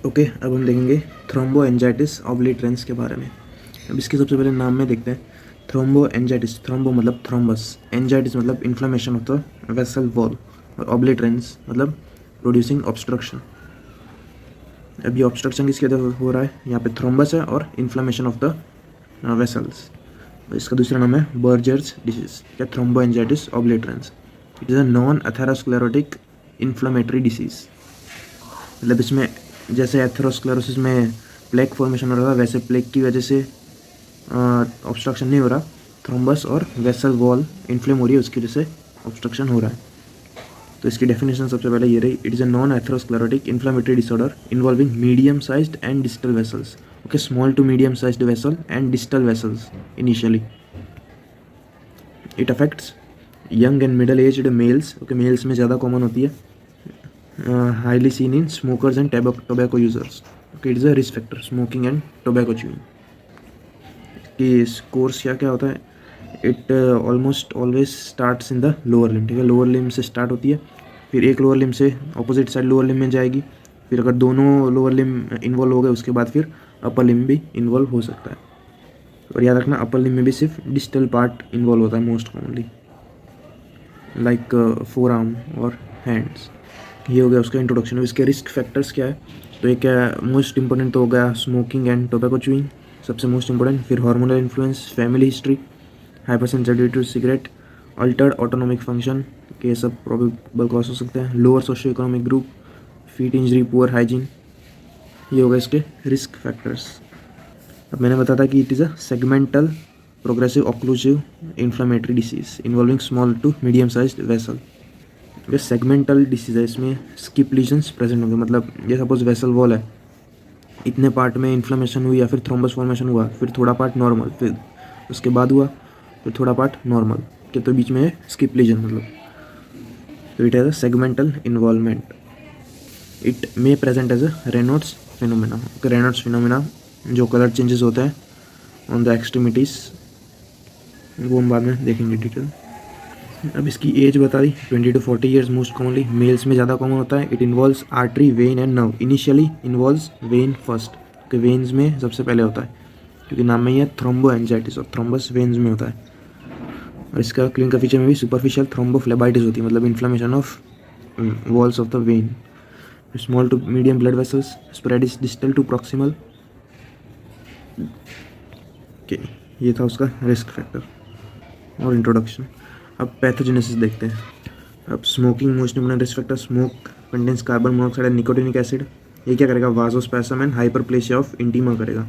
Okay, अब हम देखेंगे थ्रोम्बोएंजाइटिस ऑब्लिटरेंस के बारे में। अब इसके सबसे पहले नाम में देखते हैं। थ्रोम्बोएंजाइटिस, थ्रोम्बो मतलब थ्रोम्बस, एंजाइटिस मतलब inflammation of the vessel wall, और ऑब्लिटरेंस मतलब प्रोड्यूसिंग ऑब्स्ट्रक्शन। अब ये ऑब्स्ट्रक्शन किसकी वजह से हो रहा है? यहाँ पे थ्रोम्बस है और इन्फ्लेमेशन ऑफ द वेसल्स। इसका दूसरा नाम है बर्जर्स डिसीज या thromboangiitis obliterans. It is a non atherosclerotic inflammatory disease. मतलब इसमें जैसे एथेरोस्क्लेरोसिस में प्लेक फॉर्मेशन हो रहा था, वैसे प्लेक की वजह से ऑब्स्ट्रक्शन नहीं हो रहा, थ्रोम्बस और वेसल वॉल इन्फ्लेम हो रही है, उसकी वजह से ऑब्स्ट्रक्शन हो रहा है। तो इसकी डेफिनेशन सबसे पहले ये रही, it is a non atherosclerotic inflammatory disorder involving medium sized and distal vessels. Okay, small to medium sized vessel and distal vessels initially. It affects young and middle aged males. Okay, males में ज़्यादा common होती है। Highly seen in smokers and tobacco users. Okay, it is a risk factor, smoking and tobacco chewing. कि course क्या क्या होता है? It almost always starts in the lower limb. ठीक है, लोअर लिम से स्टार्ट होती है, फिर एक लोअर लिम से ऑपोजिट साइड लोअर लिम में जाएगी, फिर अगर दोनों लोअर लिम इन्वॉल्व हो गए उसके बाद फिर अपर लिम भी इन्वॉल्व हो सकता है। और याद रखना, अपर लिम में भी सिर्फ डिस्टल पार्ट इन्वॉल्व होता है most commonly, like four arm और हैंड्स। ये हो गया उसका इंट्रोडक्शन। अब इसके रिस्क फैक्टर्स क्या है? तो एक मोस्ट इंपॉर्टेंट तो हो गया स्मोकिंग एंड टोबैको च्यूइंग, सबसे मोस्ट इंपॉर्टेंट। फिर hormonal influence, family history, hyper sensitivity to cigarette, altered autonomic function के सब प्रोबेबल कॉज हो सकते हैं। Lower socio economic group, feet injury, poor hygiene, ये हो गए इसके रिस्क फैक्टर्स। अब मैंने बताया था कि it is a segmental progressive occlusive inflammatory disease involving small to medium sized vessel. ये सेगमेंटल डिसीज है, इसमें स्किप लीजन्स प्रेजेंट होंगे। मतलब ये सपोज वेसल वॉल है, इतने पार्ट में इन्फ्लेमेशन हुई या फिर थ्रोम्बस फॉर्मेशन हुआ, फिर थोड़ा पार्ट नॉर्मल, फिर उसके बाद हुआ फिर थोड़ा पार्ट नॉर्मल, के तो बीच में स्किप लीजन मतलब। तो it has a segmental involvement. It may present as a Raynaud's phenomena. Raynaud's phenomena जो कलर चेंजेस होते हैं ऑन द एक्सट्रीमिटीज़, वो हम बाद में देखेंगे डिटेल। अब इसकी एज बता दी, 20 to 40 years most commonly, males में ज़्यादा कॉमन होता है। It involves artery, vein and nerve. Initially involves vein first, क्योंकि वेन्स में सबसे पहले होता है, क्योंकि नाम में ही है थ्रोम्बोएंजाइटिस और थ्रोम्बस वेन्स में होता है। और इसका क्लिनिकल फीचर में भी सुपरफिशियल थ्रोम्बोफ्लेबाइटिस होती है, मतलब inflammation of walls of the vein. Small to medium blood vessels, spread is distal to proximal. Okay, ये था उसका रिस्क फैक्टर और इंट्रोडक्शन। अब पैथोजेनेसिस देखते हैं। अब smoking most important risk factor, smoke contains carbon monoxide and nicotinic acid. ये क्या करेगा? Vasospasm and hyperplasia of intima करेगा,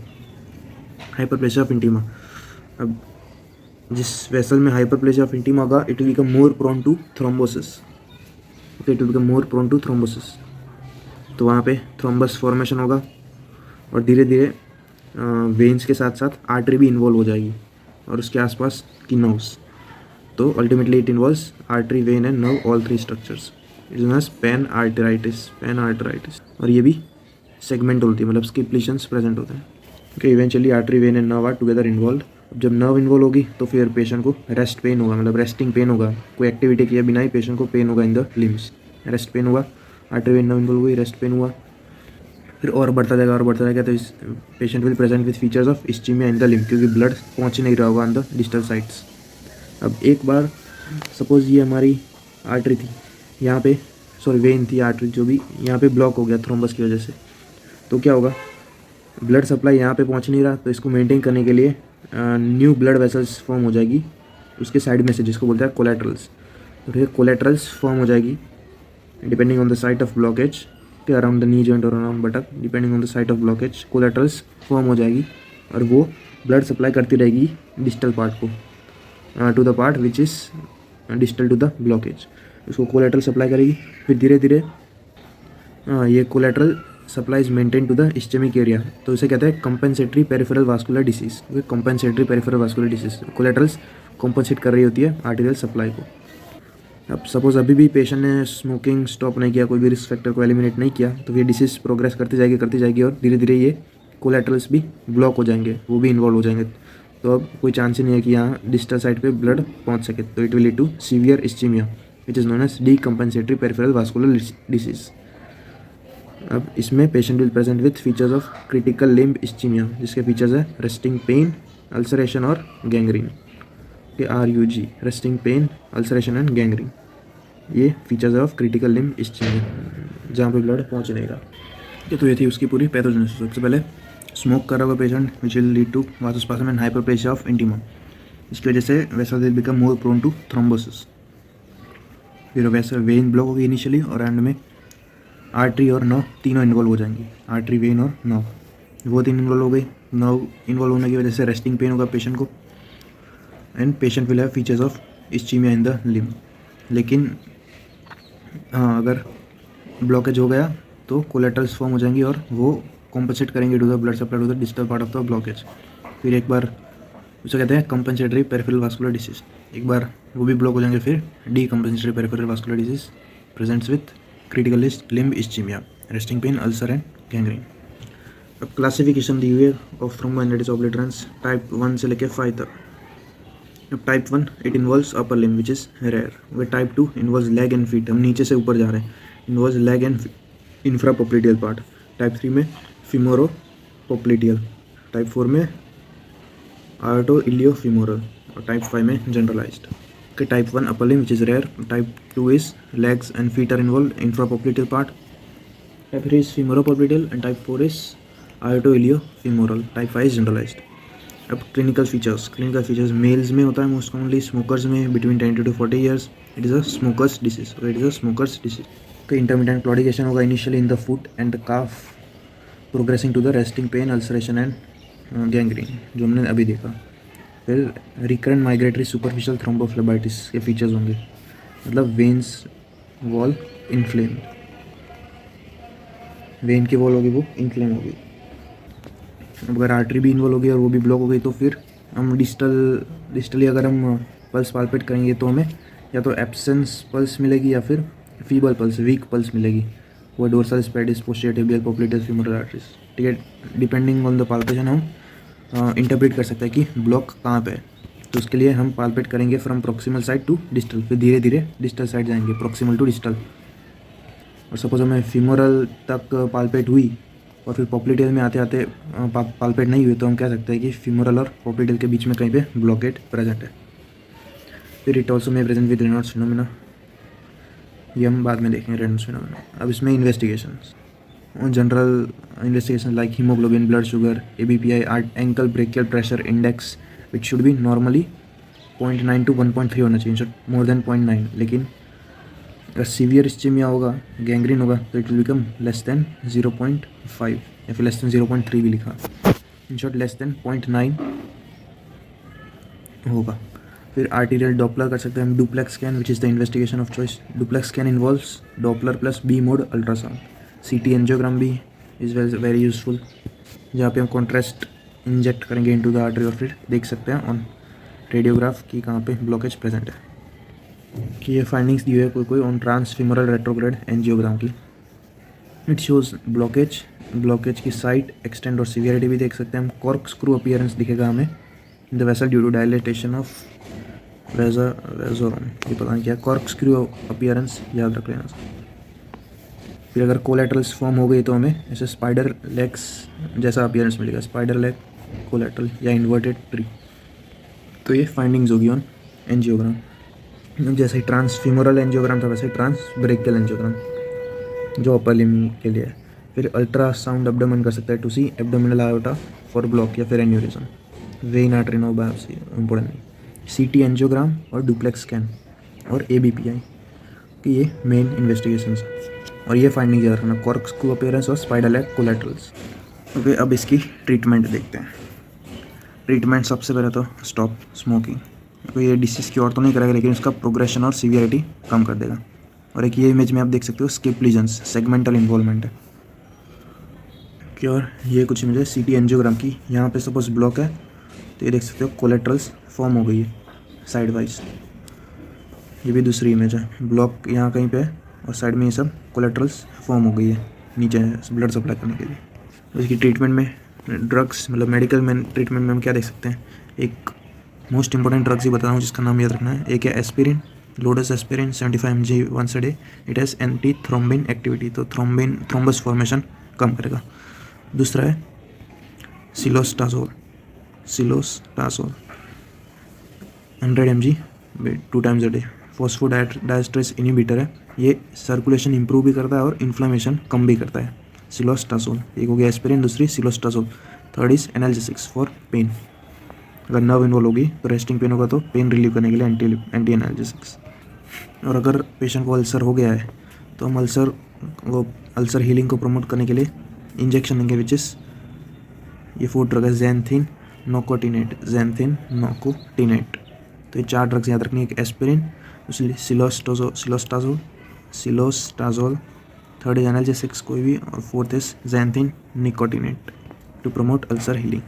हाइपरप्लेशिया ऑफ इंटीमा। अब जिस वेसल में हाइपरप्लेशिया ऑफ इंटीमा होगा, it will become more prone to thrombosis. Okay, it will become more prone to thrombosis. तो वहाँ पे थ्रोम्बस फॉर्मेशन होगा और धीरे धीरे वेन्स के साथ साथ आर्टरी भी इन्वॉल्व हो जाएगी और उसके आसपास की नर्व्स। तो ultimately it involves artery, vein and nerve, all three structures. It is known as panarteritis, panarteritis. और ये भी सेगमेंट होती है, मतलब स्किप लीशंस प्रेजेंट होते हैं। Okay, eventually artery, vein and nerve are together involve. जब नर्व इन्वॉल्व होगी तो फिर पेशेंट को रेस्ट पेन होगा, मतलब रेस्टिंग पेन होगा। कोई एक्टिविटी किए बिना ही पेशेंट को पेन होगा in the limbs, rest pain हुआ। आर्टरी वेन नर्व इन्वॉल्व हुई, रेस्ट पेन हुआ, फिर और बढ़ता जाएगा और बढ़ता जाएगा। तो इस patient will present with features of ischaemia in the limb, क्योंकि ब्लड पहुंच नहीं रहा होगा ऑन द डिस्टल साइड्स। अब एक बार सपोज ये हमारी आर्टरी थी यहाँ पे, सॉरी वेन थी, आर्टरी जो भी, यहाँ पे ब्लॉक हो गया थ्रोम्बस की वजह से, तो क्या होगा? ब्लड सप्लाई यहाँ पे पहुँच नहीं रहा, तो इसको मेंटेन करने के लिए न्यू ब्लड वेसल्स फॉर्म हो जाएगी उसके साइड में से, जिसको बोलते हैं कोलेट्रल्स। तो फिर कोलेट्रल्स फॉर्म हो जाएगी depending on the site of blockage, के अराउंड द नी जॉइंट और around buttock, depending on the site of blockage collaterals form हो जाएगी और वो ब्लड सप्लाई करती रहेगी डिस्टल पार्ट को, to the part which is distal to the blockage. उसको कोलेट्रल सप्लाई करेगी, फिर धीरे धीरे ये collateral supply is maintain to the ischemic area. तो इसे कहते हैं compensatory peripheral vascular disease. Compensatory peripheral vascular disease, collaterals compensate कर रही होती है आर्टेरियल सप्लाई को। अब सपोज अभी भी पेशेंट ने स्मोकिंग स्टॉप नहीं किया, कोई भी रिस्क फैक्टर को एलिमिनेट नहीं किया, तो फिर डिसीज प्रोग्रेस करती जाएगी और धीरे धीरे ये कोलेट्रल्स भी ब्लॉक हो जाएंगे, वो भी इन्वॉल्व हो जाएंगे। तो अब कोई चांस ही नहीं है कि यहाँ डिस्टल साइड पे ब्लड पहुँच सके। तो it will lead to severe ischaemia which is known as decompensatory peripheral vascular disease. अब इसमें patient will present with features of critical limb ischaemia, जिसके फीचर्स है रेस्टिंग पेन, अल्सरेशन और गैंग्रीन के RUG, resting pain, ulceration and gangrene, ये features of critical limb ischaemia जहाँ पे blood पहुँच नहीं रहा। तो ये थी उसकी पूरी पैथोजेनेसिस। सबसे पहले स्मोक कर रहा हुआ patient which will lead to vasospasm and hyperplasia of intima, इसकी वजह से vessels will become more prone to thrombosis. फिर वैसे वेन ब्लॉक होगी इनिशियली और एंड में आर्टरी और नर्व तीनों इन्वॉल्व हो जाएंगी, आर्टरी, वेन और नर्व, वो तीन इन्वॉल्व हो गई। नर्व इन्वॉल्व होने की वजह से रेस्टिंग पेन होगा पेशेंट को and patient will have features of ischaemia in the limb. लेकिन हाँ, अगर ब्लॉकेज हो गया तो कोलेटरल्स फॉर्म हो जाएंगी और वो कॉम्पनसेट करेंगे to the blood supply to the distal part of the blockage. फिर एक बार उसे कहते हैं कंपनसेटरी पेरिफेरल वास्कुलर डिसीज, एक बार वो भी ब्लॉक हो जाएंगे। फिर the compensatory peripheral vascular disease presents with critical limb ischemia, resting pain, ulcer and gangrene. अब क्लासिफिकेशन दी हुई है ऑफ थ्रोम्बोएंजाइटिस ऑब्लिटरेंस टाइप 1 से लेकर 5 तक। अब type 1 it involves upper limb which is rare, वे type 2 involves leg and feet, हम नीचे से ऊपर जा रहे हैं, involves leg and infrapopliteal part. Type 3 में फीमोरोपोप्लिटियल, टाइप 4 में आर्टो इलियोफीमोरल और टाइप 5 में generalised. Okay, type 1 upper limb which is rare, type 2 is legs and feet are involve infrapopliteal part, type 3 is femoropopliteal and type 4 is aorto iliofemoral, type 5 is generalised. अब clinical features males में होता है most commonly, smokers में between 10 to 40 years, it is a smokers disease. Intermediate claudication होगा initially in the foot and the calf, progressing to the resting pain, ulceration and gangrene जो हमने अभी देखा। फिर रिकरेंट माइग्रेटरी सुपरफिशियल थ्रोम्बोफ्लेबाइटिस के features होंगे, मतलब वेन्स वॉल इन्फ्लेम, वेन की वॉल होगी वो इन्फ्लेम होगी। अगर आर्टरी भी इन्वॉल्व हो गई और वो भी ब्लॉक हो गई तो फिर हम डिस्टली अगर हम पल्स पाल्पेट करेंगे तो हमें या तो एब्सेंस पल्स मिलेगी या फिर फीबल पल्स, वीक पल्स मिलेगी। वो dorsalis pedis, posterior tibial, popliteus, femoral arteries, ठीक है। डिपेंडिंग ऑन द पाल्पेशन हम इंटरप्रेट कर सकते हैं कि ब्लॉक कहाँ पे है। तो उसके लिए हम पाल्पेट करेंगे from proximal side to distal, फिर धीरे धीरे डिस्टल साइड जाएंगे, प्रॉक्सिमल टू डिस्टल। और सपोज हमें फीमोरल तक पाल्पेट हुई और फिर पोप्लिटियल में आते आते पाल्पेट नहीं हुए तो हम कह सकते हैं कि फीमोरल और पोप्लिटियल के बीच में कहीं पे ब्लॉकेट प्रेजेंट है। फिर इट ऑल्सो में प्रेजेंट विद रेनॉल्ड्स फिनोमेना, ये हम बाद में देखेंगे रेनॉल्ड्स फिनोमेना। अब इसमें investigations, general investigation like haemoglobin, blood sugar, ABPI, ankle brachial pressure index which should be normally 0.9 to 1.3 होना चाहिए, मोर देन 0.9। लेकिन अगर सीवियर इस्चीमिया होगा, गैंग्रीन होगा तो it will become less than 0.5 या फिर लेस देन 0.3 भी लिखा, इन शॉर्ट लेस देन 0.9 होगा। फिर आर्टीरियल डॉपलर कर सकते हैं हम, duplex scan which is the investigation of choice. Duplex scan involves Doppler plus B mode ultrasound. CT angiogram भी इज़ वेरी यूजफुल, जहाँ पे हम कॉन्ट्रास्ट इंजेक्ट करेंगे इनटू द आर्टरी और फिर देख सकते हैं ऑन रेडियोग्राफ की कहाँ पे ब्लॉकेज प्रेजेंट है। कि ये फाइंडिंग्स दी हुई है कोई ऑन ट्रांसफीमोरल रेट्रोग्रेड एंजियोग्राम की। इट शोज ब्लॉकेज की साइट, एक्सटेंड और सीवियरिटी भी देख सकते हैं हम। कॉर्क स्क्रू अपीयरेंस दिखेगा हमें in the vessel due to dilatation of रेजोरम, ये पता नहीं क्या, कॉर्क स्क्रू अपीयरेंस याद रख लेना। फिर अगर कोलेटरल्स फॉर्म हो गई तो हमें ऐसे स्पाइडर लेग्स जैसा अपीयरेंस मिलेगा, स्पाइडर लेग कोलेटरल या इन्वर्टेड ट्री। तो ये फाइंडिंग्स होगी ऑन एंजियोग्राम। जैसे ट्रांसफीमोरल एंजियोग्राम था वैसे ट्रांसब्रेकियल एंजियोग्राम जो अपर लिम्ब के लिए है। फिर अल्ट्रासाउंड एब्डोमेन कर सकता है to see abdominal aorta for block या फिर aneurysm. Vein artery no biopsy important नहीं। CT एंजियोग्राम और डुप्लेक्स स्कैन और ABPI कि ये मेन इन्वेस्टिगेशंस और ये फाइंडिंग याद रखना, कॉर्क स्क्रू अपीयरेंस और स्पाइडर लेग कोलेटरल्स। ओके, अब इसकी ट्रीटमेंट देखते हैं। ट्रीटमेंट सबसे पहले तो स्टॉप स्मोकिंग। तो ये डिसीज़ क्योर तो नहीं करेगा लेकिन उसका प्रोग्रेशन और सीवियरिटी कम कर देगा। और एक ये इमेज में आप देख सकते हो स्किप लीजन्स, सेगमेंटल इन्वॉल्वमेंट है। क्योर ये कुछ इमेज है CT एंजियोग्राम की, यहाँ पे सपोज ब्लॉक है तो ये देख सकते हो कोलेटरल्स फॉर्म हो गई है साइड वाइज। ये भी दूसरी इमेज है, ब्लॉक यहाँ कहीं पे है और साइड में ये सब कोलेटरल्स फॉर्म हो गई है नीचे ब्लड सप्लाई करने के लिए। तो इसकी ट्रीटमेंट में ड्रग्स, मतलब मेडिकल में ट्रीटमेंट में हम क्या देख सकते हैं, एक मोस्ट इंपॉर्टेंट ड्रग्स ही बता रहा हूँ जिसका नाम याद रखना है। एक है aspirin, low dose aspirin 75 mg once a day, it has anti thrombin activity, तो थ्रोम्बस फॉर्मेशन कम करेगा। दूसरा है cilostazol 100 mg 2 times a day, phosphodiesterase inhibitor है, ये सर्कुलेशन इंप्रूव भी करता है और इन्फ्लेमेशन कम भी करता है। सिलोस्टाजोल, एक हो गया एस्पिरिन, दूसरी cilostazol. Third is analgesics for pain, अगर नर्व इन्वॉल्व होगी तो रेस्टिंग पेन होगा तो पेन रिलीव करने के लिए एंटी एनाल्जेसिक्स। और अगर पेशेंट को अल्सर हो गया है तो हम अल्सर हीलिंग को प्रमोट करने के लिए इंजेक्शन देंगे, विच इज़ ये 4 ड्रग है, ज़ैंथिन नोकोटिनेट, तो ये 4 ड्रग्स याद रखनी है, एक एस्पिरिन, दूसरी सिलोस्टाजोल, थर्ड इज एनाल्जेसिक्स कोई भी, और fourth is xanthine nicotinate to promote ulcer healing.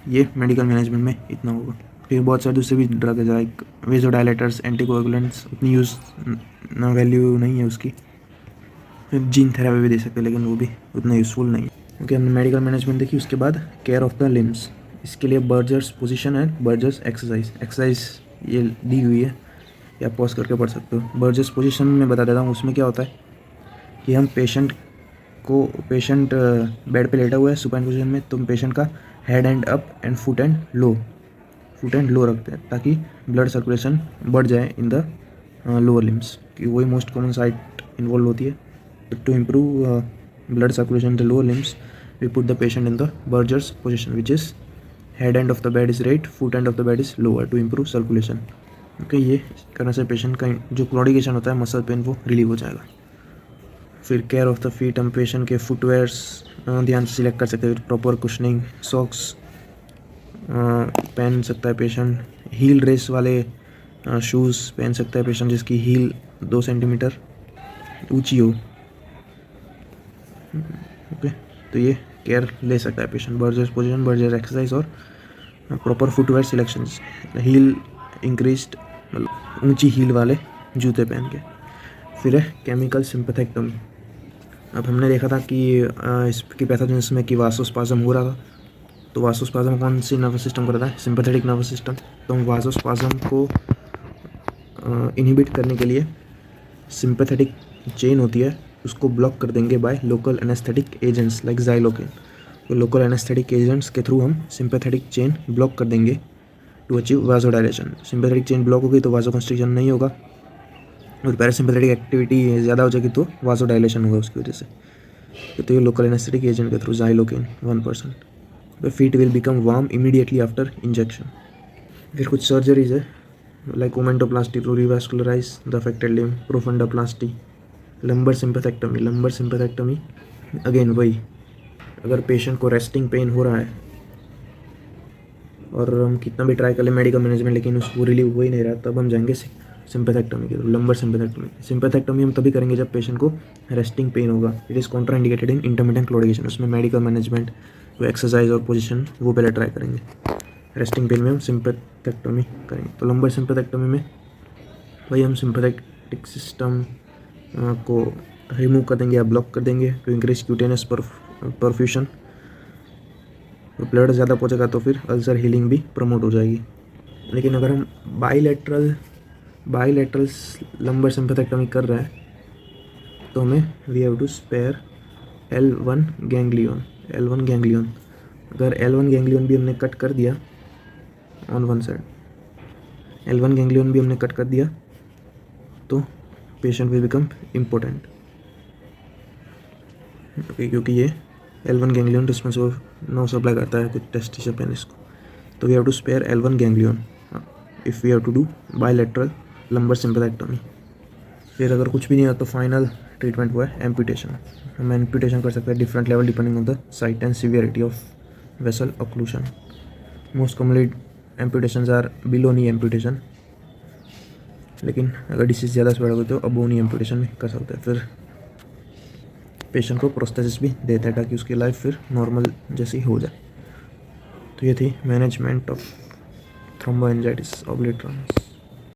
ये मेडिकल मैनेजमेंट में इतना होगा। फिर बहुत सारे दूसरे भी ड्रग है, लाइक वेजोडाइलेटर्स, एंटीकोएगुलेंट्स, उतनी यूज़ ना वैल्यू नहीं है उसकी। फिर जीन थेरेपी भी दे सकते हैं, लेकिन वो भी उतना यूज़फुल नहीं है। क्योंकि हमने मेडिकल मैनेजमेंट देखी, उसके बाद केयर ऑफ द लिम्स, इसके लिए Buerger's position and Buerger's exercise ये दी हुई है, या पॉज करके पढ़ सकते हो। बर्जर्स पोजीशन में बता देता हूँ, उसमें क्या होता है कि हम पेशेंट बेड पे लेटा हुआ है सुपाइन पोजीशन में, तो पेशेंट का head and up and foot and low रखते हैं, ताकि ब्लड सर्कुलेशन बढ़ जाए इन द लोअर लिम्स, कि वही मोस्ट कॉमन साइट इन्वॉल्व होती है। To improve blood circulation in the lower limbs, we put the patient in the Buerger's position, which is head end of the bed is right, foot end of the bed is lower, to improve circulation. Okay, ये करने से patient का जो claudication होता है, muscle pain, वो relieve हो जाएगा। फिर केयर ऑफ द फीट, हम पेशेंट के फुटवेयर्स ध्यान से सिलेक्ट कर सकते हैं, प्रॉपर कुशनिंग, सॉक्स पहन सकता है पेशेंट, हील रेस वाले शूज़ पहन सकता है पेशेंट जिसकी हील 2 सेंटीमीटर ऊंची हो। ओके, तो ये केयर ले सकता है patient, Buerger's position, Buerger exercise और proper footwear selections, heel increased, मतलब ऊंची हील वाले जूते पहन के। फिर है केमिकल सिंपैथेक्टमी। अब हमने देखा था कि इसकी पैथोजेनेसिस में कि वासोस्पाज्म हो रहा था, तो वासोस्पाज्म कौन सी नर्वस सिस्टम करता है? Sympathetic nervous system. तो हम वासोस्पाज्म को इनहिबिट करने के लिए सिंपैथेटिक चेन होती है, उसको ब्लॉक कर देंगे by local anaesthetic agents like xylocaine. तो लोकल एनेस्थेटिक एजेंट्स के थ्रू हम सिंपैथेटिक चेन ब्लॉक कर देंगे to achieve vasodilation. Sympathetic chain block होगी तो वासोकंस्ट्रिक्शन नहीं होगा, और पैरासिम्पैथेटिक एक्टिविटी ज़्यादा हो जाएगी तो वासोडायलेशन होगा उसकी वजह से। तो ये लोकल एनेस्थेटिक एजेंट के through xylocaine 1%। The feet will become warm immediately after injection. फिर कुछ सर्जरीज है, like omentoplasty to revascularise the affected limb, profundoplasty, lumbar sympathectomy. Again वही, अगर पेशेंट को रेस्टिंग पेन हो रहा है और हम कितना भी ट्राई कर लें मेडिकल मैनेजमेंट, लेकिन उसको रिलीव हो ही नहीं रहा, तब हम जाएंगे सिंपैथेक्टमी के थ्रू, लंबर सिंपैथेक्टमी। सिंपैथेक्टमी हम तभी करेंगे जब पेशेंट को रेस्टिंग पेन होगा। It is contraindicated in intermittent claudication. उसमें मेडिकल मैनेजमेंट, वो एक्सरसाइज और पोजीशन वो पहले ट्राई करेंगे। रेस्टिंग पेन में हम सिंपैथेक्टमी करेंगे। तो लंबर सिंपैथेक्टमी में वही हम सिंपैथेटिक सिस्टम को रिमूव कर देंगे या ब्लॉक कर देंगे टू इंक्रीज क्यूटेनियस परफ्यूशन। तो ब्लड ज़्यादा पहुँचेगा तो फिर अल्सर हीलिंग भी प्रमोट हो जाएगी। लेकिन अगर हम बाईलेटरल लंबर सिंपैथेक्टमी कर रहे हैं तो हमें we have to spare L1 ganglion. अगर L1 गैंग्लियन भी हमने कट कर दिया on one side, L1 ganglion भी हमने कट कर दिया तो patient will become important. Okay, क्योंकि ये L1 ganglion responsible no supply करता है कुछ टेस्टिशियल पेनिस को। तो we have to spare L1 ganglion if we have to do bilateral lumbar sympathectomy. फिर अगर कुछ भी नहीं है तो फाइनल ट्रीटमेंट हुआ है एम्पुटेशन। हम एम्पुटेशन कर सकते हैं different level depending on the site and severity of vessel occlusion. Most commonly amputations are below knee amputation, लेकिन अगर डिसीज ज़्यादा स्प्रेड हो गई तो अबो नी एम्पुटेशन भी कर सकते हैं। फिर पेशेंट को प्रोस्थेसिस भी देता है ताकि उसकी लाइफ फिर नॉर्मल जैसी हो जाए। तो ये थी मैनेजमेंट ऑफ थ्रोम्बोएंजाइटिस ऑब्लिटरन्स।